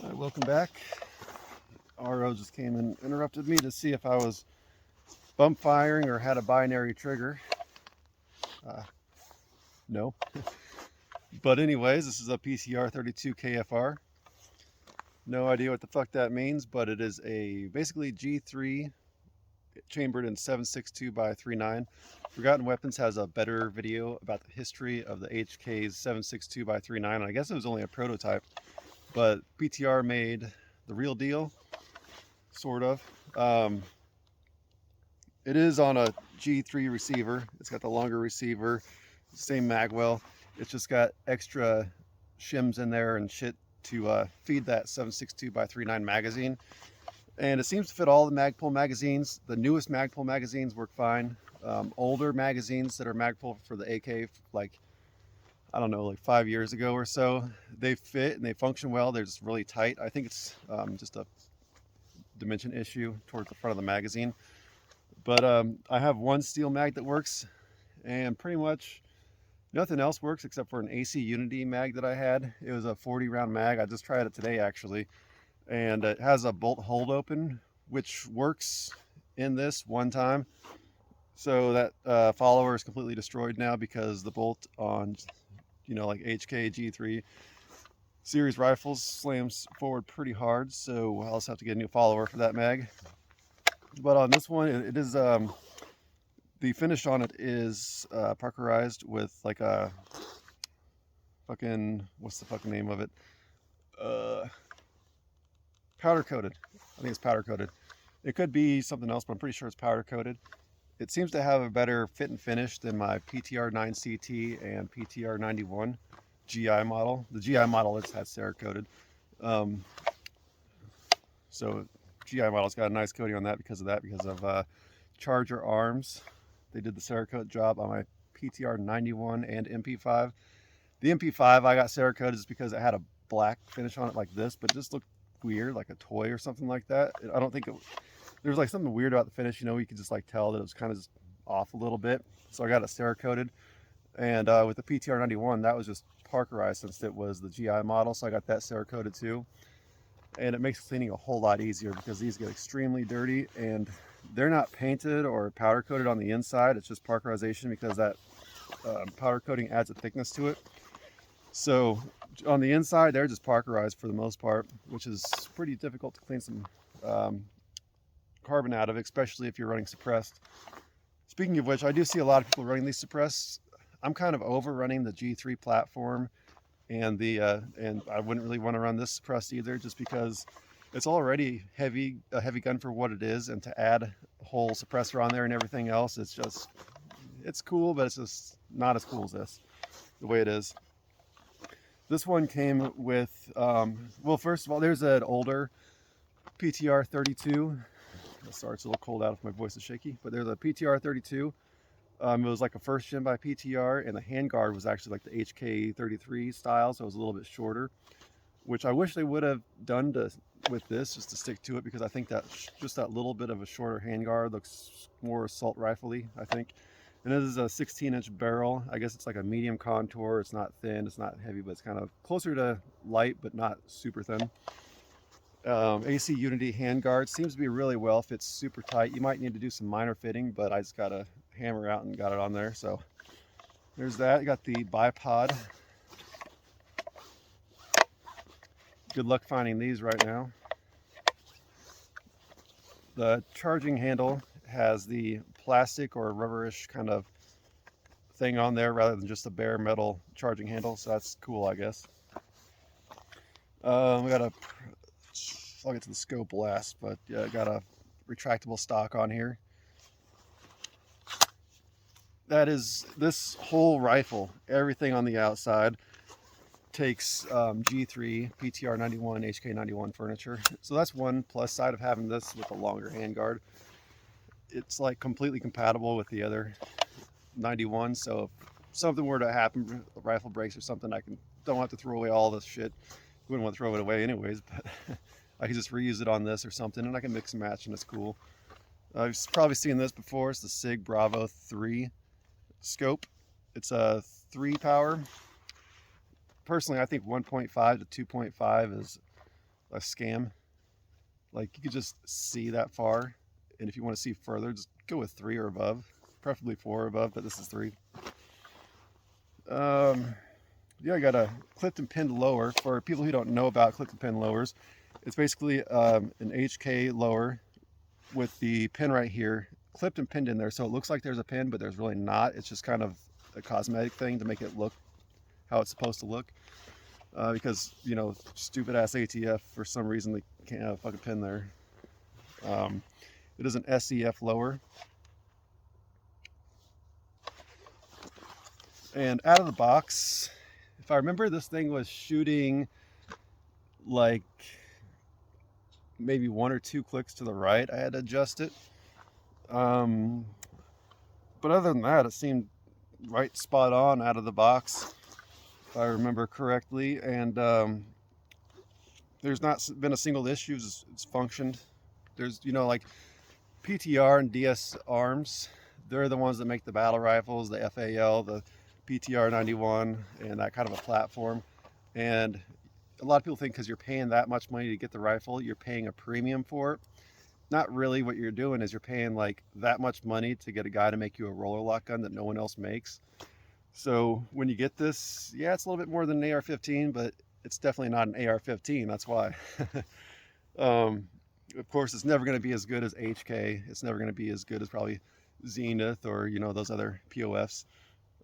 All right, welcome back. RO just came and interrupted me to see if I was bump firing or had a binary trigger. Uh, no. But anyways, this is a PTR 32 KFR. No idea what the fuck that means, but it is a basically G3 chambered in 7.62 by 3.9. Forgotten Weapons has a better video about the history of the HK's 7.62 by 3.9. I guess it was only a prototype, but PTR made the real deal, sort of. It is on a G3 receiver. It's got the longer receiver, same magwell. It's just got extra shims in there and shit to feed that 7.62 by 3.9 magazine. And it seems to fit all the Magpul magazines. The newest Magpul magazines work fine. Older magazines that are Magpul for the AK, like, I don't know, like 5 years ago or so, they fit and they function well. They're just really tight. I think it's just a dimension issue towards the front of the magazine. But I have one steel mag that works, and pretty much nothing else works except for an AC Unity mag that I had. It was a 40 round mag. I just tried it today actually, and it has a bolt hold open, which works in this one time. So that follower is completely destroyed now because the bolt on, like HK G3 series rifles slams forward pretty hard. So I'll also have to get a new follower for that mag. But on this one, it is the finish on it is parkerized with like a fucking, what's the fucking name of it? Powder coated. I think it's powder coated. It could be something else, but I'm pretty sure it's powder coated. It seems to have a better fit and finish than my PTR 9CT and PTR 91 GI model. The GI model is had Cerakoted. So GI model's got a nice coating on that because of Charger Arms. They did the Cerakote job on my PTR 91 and MP5. The MP5 I got Cerakoted just because it had a black finish on it like this, but it just looked weird, like a toy or something like that. I don't think there's like something weird about the finish. You could just like tell that it was kind of just off a little bit. So I got it Cerakoted. And with the PTR 91, that was just parkerized since it was the GI model. So I got that Cerakoted too. And it makes cleaning a whole lot easier because these get extremely dirty and they're not painted or powder coated on the inside. It's just parkerization because that powder coating adds a thickness to it. So on the inside, they're just parkerized for the most part, which is pretty difficult to clean some carbon out of, especially if you're running suppressed. Speaking of which, I do see a lot of people running these suppressed. I'm kind of over running the G3 platform, and and I wouldn't really want to run this suppressed either, just because it's already a heavy gun for what it is, and to add a whole suppressor on there and everything else, it's cool, but it's just not as cool as this, the way it is. This one came with, well, first of all, there's an older PTR 32. Sorry, it's a little cold out if my voice is shaky, but there's a PTR 32. It was like a first gen by PTR, and the handguard was actually like the HK 33 style, so it was a little bit shorter, which I wish they would have done with this, just to stick to it, because I think that just that little bit of a shorter handguard looks more assault rifle-y, I think. And this is a 16-inch barrel. I guess it's like a medium contour. It's not thin, it's not heavy, but it's kind of closer to light, but not super thin. AC Unity handguard seems to be really well, fits super tight. You might need to do some minor fitting, but I just got a hammer out and got it on there. So there's that. You got the bipod. Good luck finding these right now. The charging handle has the plastic or rubberish kind of thing on there rather than just a bare metal charging handle, so that's cool, I guess. We got I'll get to the scope last, but yeah, got a retractable stock on here. That is, this whole rifle, everything on the outside takes G3 PTR 91 HK 91 furniture. So that's one plus side of having this with a longer handguard. It's like completely compatible with the other 91, so if something were to happen, the rifle breaks or something, don't have to throw away all this shit. Wouldn't want to throw it away anyways, but I can just reuse it on this or something, and I can mix and match, and it's cool. I've probably seen this before. It's the SIG Bravo 3 scope. It's a 3 power. Personally, I think 1.5 to 2.5 is a scam. Like you could just see that far, and if you want to see further, just go with 3 or above, preferably 4 or above, but this is 3. Yeah, I got a clipped and pinned lower. For people who don't know about clipped and pin lowers, it's basically an HK lower with the pin right here clipped and pinned in there, so it looks like there's a pin, but there's really not. It's just kind of a cosmetic thing to make it look how it's supposed to look, because, you know, stupid ass ATF, for some reason they can't have a fucking pin there. It is an SEF lower, and out of the box, if I remember, this thing was shooting like maybe 1 or 2 clicks to the right. I had to adjust it, but other than that, it seemed right spot on out of the box, if I remember correctly. And there's not been a single issue. It's functioned. There's, you know, like PTR and DS arms, they're the ones that make the battle rifles, the FAL, the PTR 91, and that kind of a platform. And a lot of people think because you're paying that much money to get the rifle, you're paying a premium for it. Not really. What you're doing is you're paying like that much money to get a guy to make you a roller lock gun that no one else makes. So when you get this, yeah, it's a little bit more than an AR-15, but it's definitely not an AR-15. That's why. Of course, it's never going to be as good as HK. It's never going to be as good as probably Zenith or, you know, those other POFs.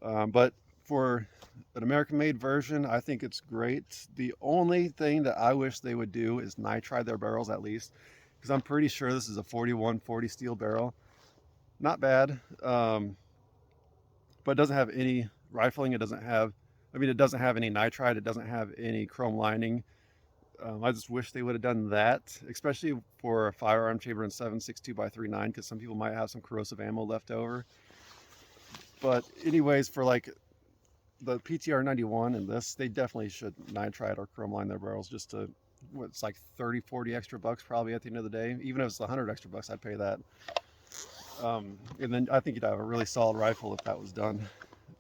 But for an American-made version, I think it's great. The only thing that I wish they would do is nitride their barrels at least, because I'm pretty sure this is a 4140 steel barrel. Not bad, but it doesn't have any rifling. It doesn't have, I mean, it doesn't have any nitride. It doesn't have any chrome lining. I just wish they would have done that, especially for a firearm chamber in 7.62x39, because some people might have some corrosive ammo left over. But anyways, for like the PTR 91 and this, they definitely should nitride or chrome line their barrels, just to, it's like 30-40 extra bucks probably at the end of the day. Even if it's 100 extra bucks, I'd pay that. And then I think you'd have a really solid rifle if that was done.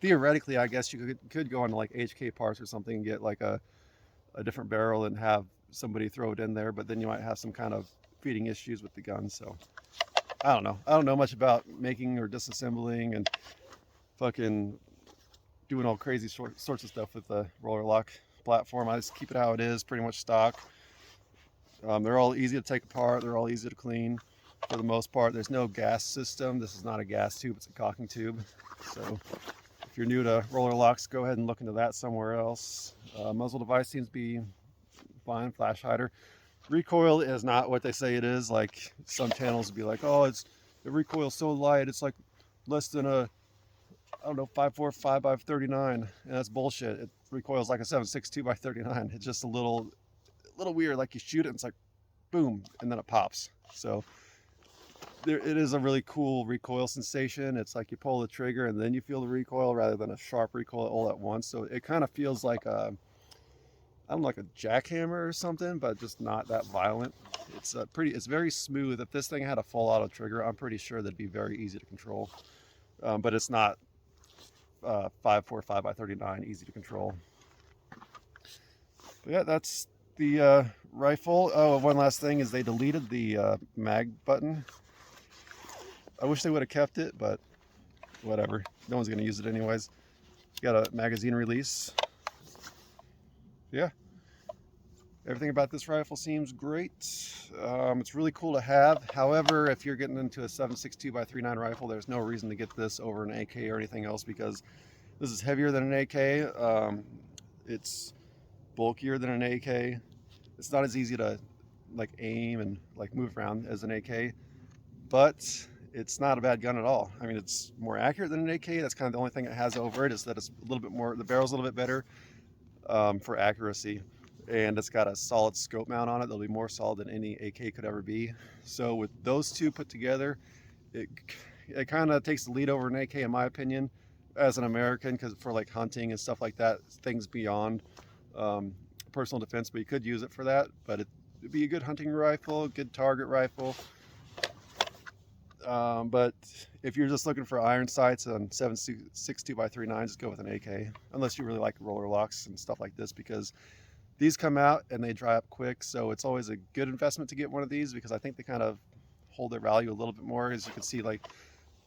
Theoretically, I guess you could go on like HK parts or something and get like a different barrel and have somebody throw it in there, but then you might have some kind of feeding issues with the gun. So I don't know. I don't know much about making or disassembling and fucking doing all crazy sorts of stuff with the roller lock platform. I just keep it how it is, pretty much stock. They're all easy to take apart. They're all easy to clean for the most part. There's no gas system. This is not a gas tube, it's a caulking tube. So if you're new to roller locks, go ahead and look into that somewhere else. Muzzle device seems to be fine. Flash hider. Recoil is not what they say it is. Like some channels would be like, oh, the recoil's so light, it's like less than a, I don't know, 5.4 5x39, and that's bullshit. It recoils like a 7.62x39. It's just a little weird. Like you shoot it, and it's like boom, and then it pops. So it is a really cool recoil sensation. It's like you pull the trigger and then you feel the recoil rather than a sharp recoil all at once. So it kind of feels like a, I don't know, like a jackhammer or something, but just not that violent. It's it's very smooth. If this thing had a full auto trigger, I'm pretty sure that'd be very easy to control. But it's not 5.4 5x39 easy to control. But yeah, that's the rifle. Oh, one last thing is they deleted the mag button. I wish they would have kept it, but whatever. No one's going to use it anyways. Got a magazine release. Yeah. Everything about this rifle seems great. It's really cool to have. However, if you're getting into a 7.62x39 rifle, there's no reason to get this over an AK or anything else, because this is heavier than an AK. It's bulkier than an AK. It's not as easy to like aim and like move around as an AK, but it's not a bad gun at all. I mean, it's more accurate than an AK. That's kind of the only thing it has over it, is that it's a little bit more, the barrel's a little bit better for accuracy. And it's got a solid scope mount on it that'll be more solid than any AK could ever be. So with those two put together, it kind of takes the lead over an AK in my opinion, as an American, because for like hunting and stuff like that, things beyond personal defense, but you could use it for that. But it'd be a good hunting rifle, good target rifle. But if you're just looking for iron sights on 7.62x39, just go with an AK, unless you really like roller locks and stuff like this, because These come out and they dry up quick, so it's always a good investment to get one of these because I think they kind of hold their value a little bit more. As you can see, like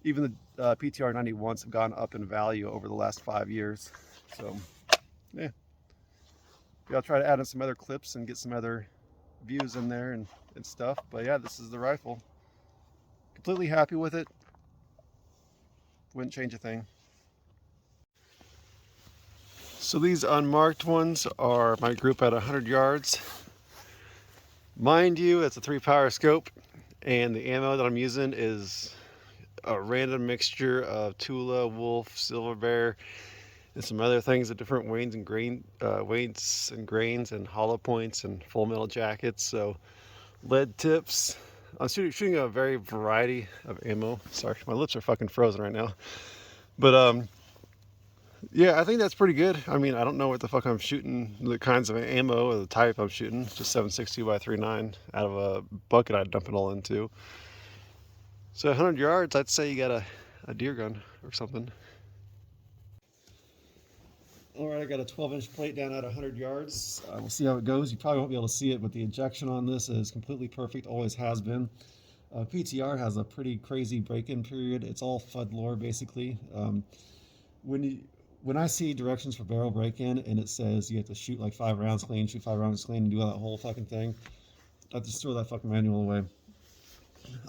even the PTR 91s have gone up in value over the last 5 years. So yeah, I'll try to add in some other clips and get some other views in there and stuff. But yeah, this is the rifle. Completely happy with it. Wouldn't change a thing. So these unmarked ones are my group at 100 yards. Mind you, it's a 3-power scope, and the ammo that I'm using is a random mixture of Tula, Wolf, Silver Bear, and some other things at different weights and grains and hollow points and full metal jackets. So lead tips. I'm shooting a very variety of ammo. Sorry, my lips are fucking frozen right now. But yeah, I think that's pretty good. I mean, I don't know what the fuck I'm shooting, the kinds of ammo or the type I'm shooting. Just 7.62 by 3.9 out of a bucket I'd dump it all into. So 100 yards, I'd say you got a deer gun or something. All right, I got a 12-inch plate down at 100 yards. We'll see how it goes. You probably won't be able to see it, but the ejection on this is completely perfect, always has been. PTR has a pretty crazy break-in period. It's all FUD lore, basically. When I see directions for barrel break-in and it says you have to shoot like 5 rounds clean, shoot 5 rounds clean, and do that whole fucking thing, I just throw that fucking manual away.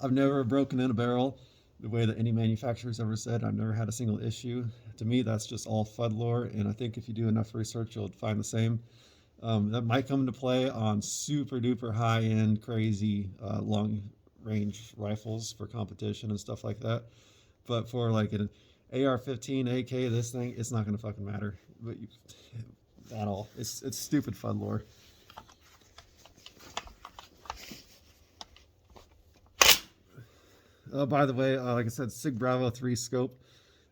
I've never broken in a barrel the way that any manufacturer's ever said. I've never had a single issue. To me, that's just all FUD lore, and I think if you do enough research, you'll find the same. That might come into play on super duper high-end, crazy, long-range rifles for competition and stuff like that. But for like an AR-15, AK, this thing, it's not going to fucking matter at all. It's stupid FUD lore. By the way, like I said, Sig Bravo 3 scope.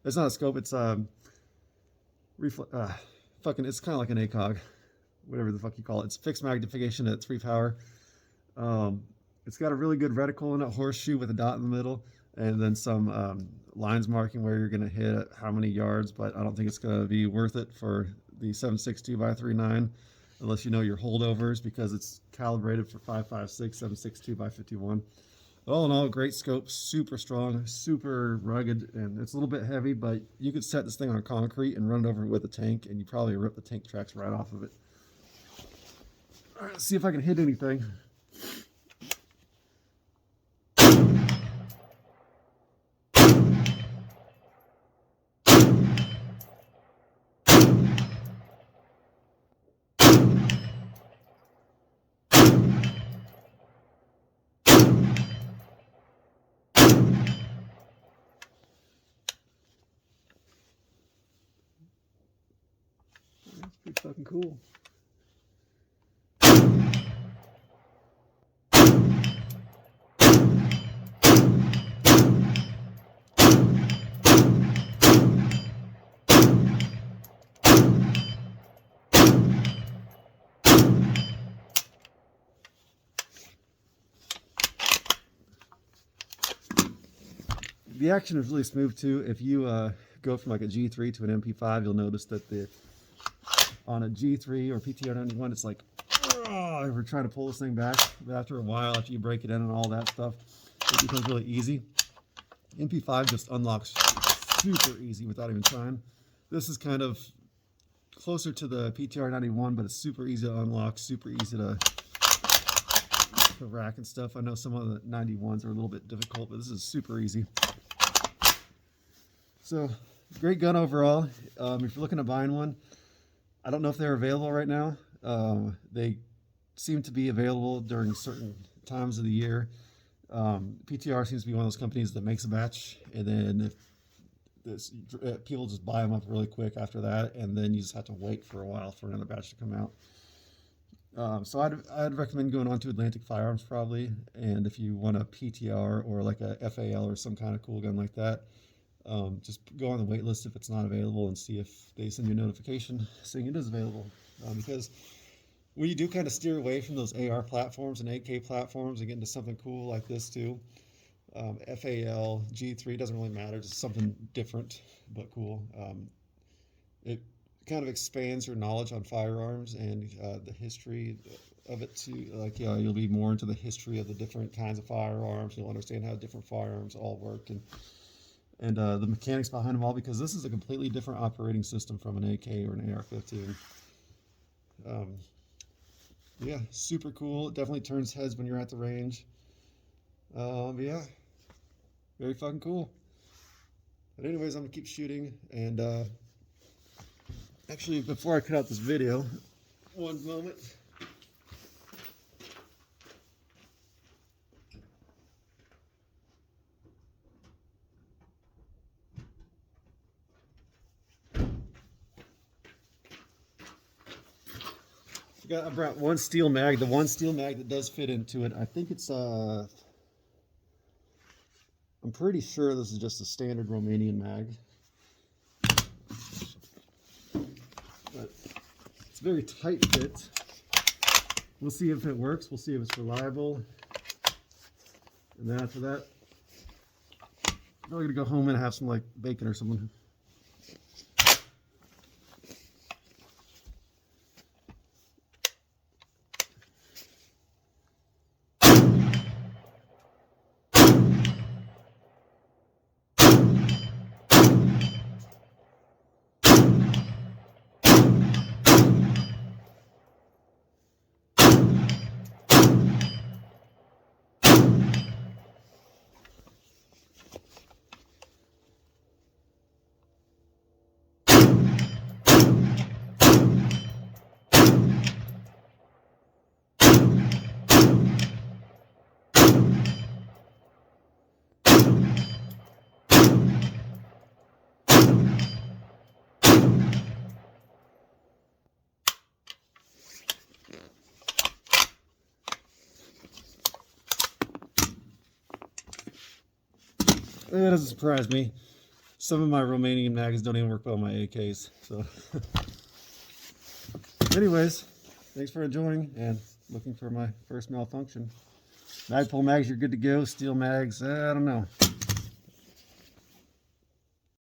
It's not a scope. It's it's kind of like an ACOG, whatever the fuck you call it. It's fixed magnification at 3 power. It's got a really good reticle in it, horseshoe with a dot in the middle, and then some lines marking where you're going to hit at how many yards. But I don't think it's going to be worth it for the 7.62 by 3.9, unless you know your holdovers, because it's calibrated for 5.56, 7.62 by 51. All in all, great scope, super strong, super rugged, and it's a little bit heavy, but you could set this thing on concrete and run it over with a tank, and you probably rip the tank tracks right off of it. All right, let's see if I can hit anything. That's pretty fucking cool. The action is really smooth too. If you go from like a G3 to an MP5, you'll notice that on a G3 or PTR 91, it's like, we're trying to pull this thing back. But after a while, after you break it in and all that stuff, it becomes really easy. MP5 just unlocks super easy without even trying. This is kind of closer to the PTR 91, but it's super easy to unlock, super easy to rack and stuff. I know some of the 91s are a little bit difficult, but this is super easy. So, great gun overall. If you're looking at buying one, I don't know if they're available right now. They seem to be available during certain times of the year. PTR seems to be one of those companies that makes a batch, and then people just buy them up really quick after that, and then you just have to wait for a while for another batch to come out. So I'd recommend going on to Atlantic Firearms probably, and if you want a PTR or like a FAL or some kind of cool gun like that, just go on the wait list if it's not available and see if they send you a notification saying it is available. Because when you do kind of steer away from those AR platforms and AK platforms and get into something cool like this too, FAL, G3, doesn't really matter, just something different but cool. It kind of expands your knowledge on firearms and the history of it too. Like, you'll be more into the history of the different kinds of firearms. You'll understand how different firearms all work and the mechanics behind them all, because this is a completely different operating system from an AK or an AR-15. Yeah, super cool. It definitely turns heads when you're at the range. Yeah, very fucking cool. But anyways, I'm gonna keep shooting, and actually, before I cut out this video, one moment. I brought one steel mag. The one steel mag that does fit into it, I think it's I'm pretty sure this is just a standard Romanian mag. But it's a very tight fit. We'll see if it works. We'll see if it's reliable. And then after that, I'm probably gonna go home and have some like bacon or something. That doesn't surprise me. Some of my Romanian mags don't even work well on my AKs. So, anyways, thanks for enjoying and looking for my first malfunction. Magpul mags, you're good to go. Steel mags, I don't know.